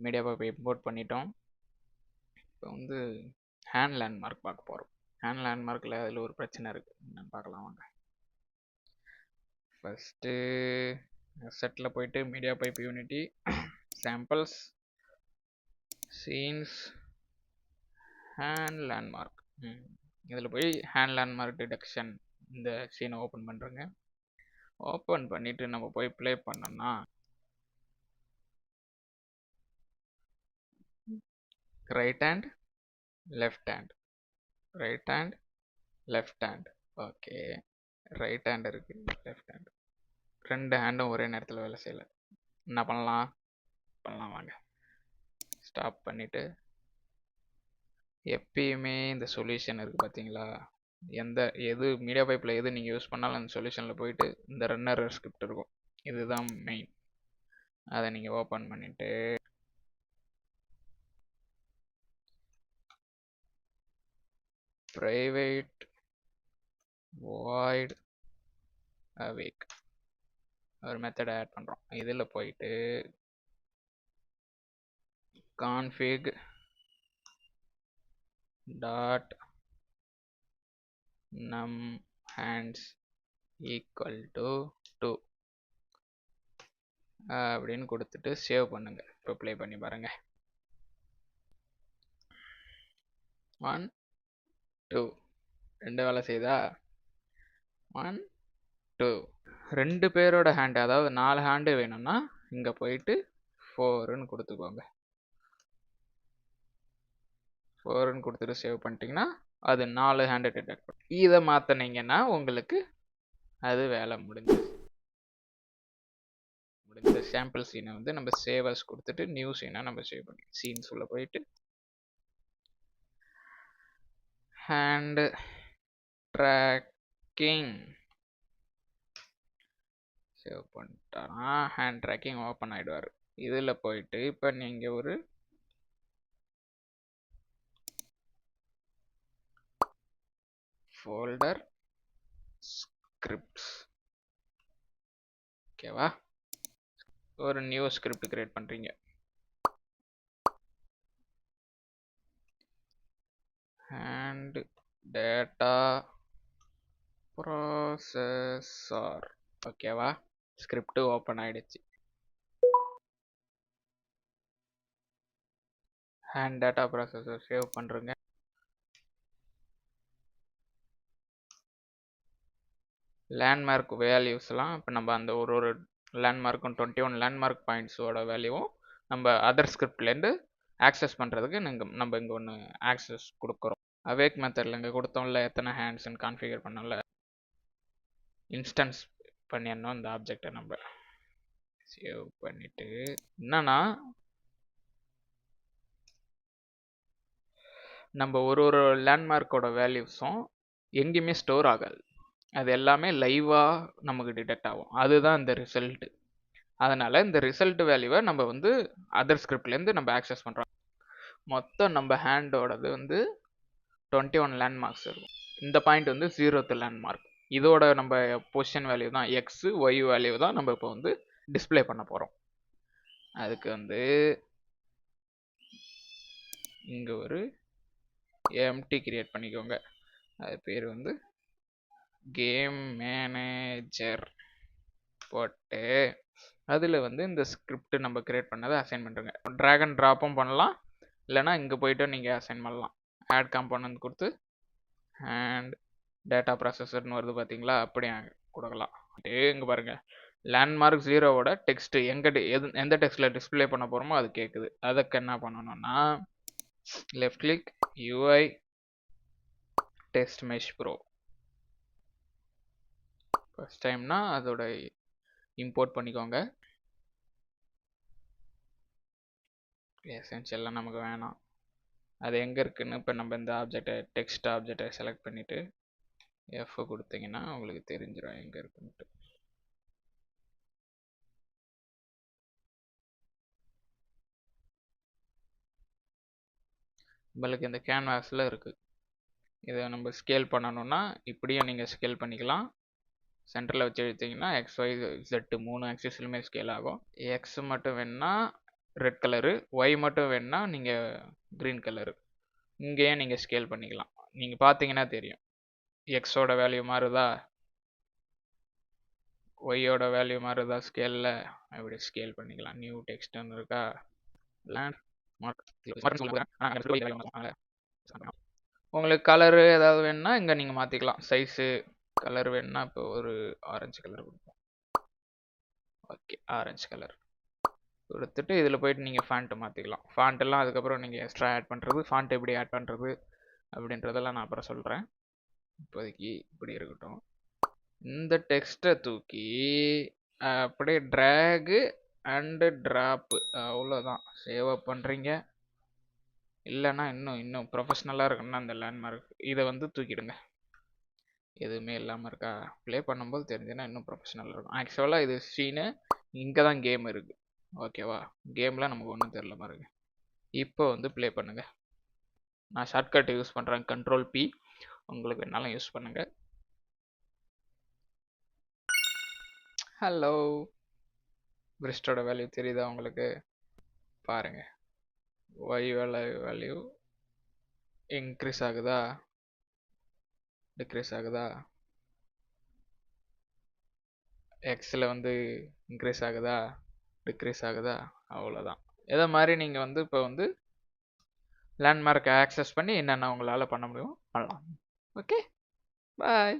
Media pipe import பண்ணிட்டோம். இப்போ வந்து ஹேண்ட் லேண்ட்மார்க் பார்க்க போகிறோம். ஹேண்ட் லேண்ட்மார்க்கில் அதில் ஒரு பிரச்சனை இருக்குது, என்னன்னு பார்க்கலாம் வாங்க. ஃபஸ்ட்டு செட்டில் போயிட்டு media pipe unity samples scenes hand landmark, இதில் போய் ஹேண்ட் லேண்ட்மார்க் டிடெக்ஷன் இந்த சீனை ஓப்பன் பண்ணுறேங்க. ஓப்பன் பண்ணிவிட்டு நம்ம போய் ப்ளே பண்ணோம்னா right hand left hand, right hand left hand. Okay, right hand இருக்குது, லெஃப்ட் ஹேண்ட், ரெண்டு ஹேண்டும் ஒரே நேரத்தில் வேலை செய்யலை. என்ன பண்ணலாம் வாங்க. ஸ்டாப் பண்ணிவிட்டு எப்பயுமே இந்த சொல்யூஷன் இருக்குது பார்த்தீங்களா, எது மீடியா பைப்பில் எது நீங்கள் யூஸ் பண்ணாலும் அந்த சொல்யூஷனில் போயிட்டு இந்த ரன்னர் ஸ்கிரிப்ட் இருக்கும், இதுதான் மெயின். அதை நீங்கள் ஓப்பன் பண்ணிவிட்டு private void awake ஒரு மெத்தட் ஆட் பண்ணுறோம். இதில் போயிட்டு config dot num hands equal to 2 அப்படின்னு கொடுத்துட்டு சேவ் பண்ணுங்க. இப்போ ப்ளே பண்ணி பாருங்க. 1 2 ரெண்டு வேலை செய்தா, 1 2. ரெண்டு பேரோட ஹேண்டு, அதாவது 4 ஹேண்டு வேணும்னா இங்கே போயிட்டு 4ன்னு கொடுத்துக்கோங்க. 4ன்னு கொடுத்துட்டு சேவ் பண்ணிட்டீங்கன்னா அது 4 ஹேண்டு டிடெக்ட் பண்ணும். இதை மாற்றினீங்கன்னா உங்களுக்கு அது வேலை முடிஞ்சது. சாம்பிள் சீனை வந்து நம்ம சேவஸ் கொடுத்துட்டு நியூ சீனை நம்ம சேவ் பண்ணி சீன்ஸ் உள்ள போயிட்டு ஹேண்ட் ட்ராக்கிங் சேவ் பண்ணிட்டானா ஹேண்ட் ட்ராக்கிங் ஓப்பன் ஆகிடுவார். இதில் போயிட்டு இப்போ நீங்கள் ஒரு ஃபோல்டர் ஸ்கிரிப்ட்ஸ், ஓகேவா, ஒரு நியூ ஸ்கிரிப்ட் கிரியேட் பண்ணுறீங்க. and data processor, ஓகேவா, ஸ்கிரிப்ட் ஓப்பன் ஆயிடுச்சு. and data processor சேவ் பண்ணுறேங்க. லேண்ட்மார்க் வேல்யூஸ்லாம் இப்போ நம்ம அந்த ஒரு லேண்ட்மார்க்கும் 21 லேண்ட்மார்க் பாயிண்ட்ஸோட வேல்யூவும் நம்ம அதர் ஸ்கிரிப்ட்லேருந்து ஆக்சஸ் பண்ணுறதுக்கு நம்ம இங்கே ஒன்று ஆக்சஸ் கொடுக்குறோம். அவேக் மெத்தடில் இங்கே கொடுத்தோம்ல, எத்தனை ஹேண்ட்ஸ்ன்னு கான்ஃபிகர் பண்ணோம்ல, இன்ஸ்டன்ஸ் பண்ணிடணும் இந்த ஆப்ஜெக்டை. நம்ம சேவ் பண்ணிவிட்டு என்னன்னா நம்ம ஒரு லேண்ட்மார்க்கோட வேல்யூஸும் எங்கேயுமே ஸ்டோர் ஆகாது, அது எல்லாமே லைவாக நமக்கு டிடெக்ட் ஆகும். அதுதான் இந்த ரிசல்ட்டு. அதனால் இந்த ரிசல்ட் வேல்யூவை நம்ம வந்து அதர் ஸ்கிரிப்ட்லேருந்து நம்ம ஆக்சஸ் பண்ணுறோம். மொத்தம் நம்ம ஹேண்டோடது வந்து 21 லேண்ட்மார்க்ஸ் இருக்கும். இந்த பாயிண்ட் வந்து 0th லேண்ட்மார்க். இதோட நம்ம பொசிஷன் வேல்யூ தான் எக்ஸ், ஒய் வேல்யூ தான் நம்ம இப்போ வந்து டிஸ்பிளே பண்ண போகிறோம். அதுக்கு வந்து இங்கே ஒரு எம்டி கிரியேட் பண்ணிக்கோங்க. அது பேர் வந்து கேம் மேனேஜர் போட்டு அதில் வந்து இந்த ஸ்கிரிப்ட் நம்ம கிரியேட் பண்ணதை அசைன் பண்ணுறோங்க. ட்ராக் அண்ட் ட்ராப்பும் பண்ணலாம், இல்லைனா இங்கே போய்ட்டு நீங்கள் அசைன் பண்ணலாம். ஆட் காம்பனன்ட் கொடுத்து அண்ட் டேட்டா ப்ராசஸர்னு வருது பார்த்தீங்களா, அப்படியே கொடுக்கலாம். இங்கே பாருங்கள், லேண்ட்மார்க் 0வோட டெக்ஸ்ட்டு எந்த டெக்ஸ்ட்டில் டிஸ்பிளே பண்ண போகிறோமோ அது கேட்குது. அதுக்கு என்ன பண்ணணும்னா left click UI text mesh bro. First டைம்னா அதோட இம்போர்ட் பண்ணிக்கோங்க. எசென்ஷியல்லாம் நமக்கு வேணாம், அது எங்கே இருக்குன்னு இப்போ நம்ம இந்த ஆப்ஜெக்டை டெக்ஸ்ட் ஆப்ஜெக்டை செலக்ட் பண்ணிவிட்டு F கொடுத்தீங்கன்னா உங்களுக்கு தெரிஞ்சிடும் எங்கே இருக்குன்ட்டு. உங்களுக்கு இந்த கேன்வாஸில் இருக்குது. இதை நம்ம ஸ்கேல் பண்ணணும்னா இப்படியும் நீங்கள் ஸ்கேல் பண்ணிக்கலாம். சென்டரில் வச்சு எடுத்தீங்கன்னா XY Z 3 ஆக்சிஸ்லுமே ஸ்கேல் ஆகும். எக்ஸ் மட்டும் வேணுன்னா ரெட் கலரு, ஒய் மட்டும் வேணும்னா நீங்கள் க்ரீன் கலரு. இங்கேயும் நீங்கள் ஸ்கேல் பண்ணிக்கலாம். நீங்கள் பார்த்தீங்கன்னா தெரியும், எக்ஸோட வேல்யூ மாறுதா, ஒய்யோட வேல்யூ மாறுதா ஸ்கேலில். அப்படி ஸ்கேல் பண்ணிக்கலாம். நியூ டெக்ஸ்ட்னு இருக்கா, லேண்ட் உங்களுக்கு கலரு ஏதாவது வேணும்னா இங்கே நீங்கள் மாற்றிக்கலாம். சைஸு கலர் வேணும்னா இப்போ ஒரு ஆரஞ்சு கலர் கொடுப்போம். ஓகே, ஆரஞ்சு கலர் கொடுத்துட்டு இதில் போயிட்டு நீங்கள் ஃபாண்ட்டு மாற்றிக்கலாம். ஃபாண்ட்டெல்லாம் அதுக்கப்புறம் நீங்கள் எக்ஸ்ட்ரா ஆட் பண்ணுறது, ஃபாண்ட் எப்படி ஆட் பண்ணுறது அப்படின்றதெல்லாம் நான் அப்புறம் சொல்கிறேன். இப்போதைக்கு இப்படி இருக்கட்டும். இந்த டெக்ஸ்ட்டை தூக்கி அப்படியே ட்ராகு அண்டு ட்ராப்பு, அவ்வளோதான். சேவ் அப் பண்ணுறீங்க. இல்லைன்னா இன்னும் ப்ரொஃபஷ்னலாக இருக்குன்னா அந்த லேண்ட்மார்க் இதை வந்து தூக்கிடுங்க. எதுவுமே இல்லாமல் இருக்கா, ப்ளே பண்ணும்போது தெரிஞ்சுன்னா இன்னும் ப்ரொஃபஷ்னலாக இருக்கும். ஆக்சுவலாக இது சீனு, இங்கே தான் கேம் இருக்குது. ஓகேவா, கேமில் நமக்கு ஒன்றும் தெரில பாருங்க. இப்போ வந்து ப்ளே பண்ணுங்க. நான் ஷார்ட்கட் யூஸ் பண்ணுறேன், Ctrl+P. உங்களுக்கு வேணாலும் யூஸ் பண்ணுங்க. ஹலோ, பிரிஸ்டோட வேல்யூ தெரியுதா உங்களுக்கு? பாருங்க, ஒய் வேல்யூ இன்க்ரீஸ் ஆகுதா, டிக்ரீஸ் ஆகுதா, எக்ஸில் வந்து இன்க்ரீஸ் ஆகுதா, டிக்ரீஸ் ஆகுதா, அவ்வளோதான். இதை மாதிரி நீங்கள் வந்து இப்போ வந்து லேண்ட்மார்க்கை ஆக்சஸ் பண்ணி என்னென்ன உங்களால் பண்ண முடியும் பண்ணலாம். ஓகே, பாய்.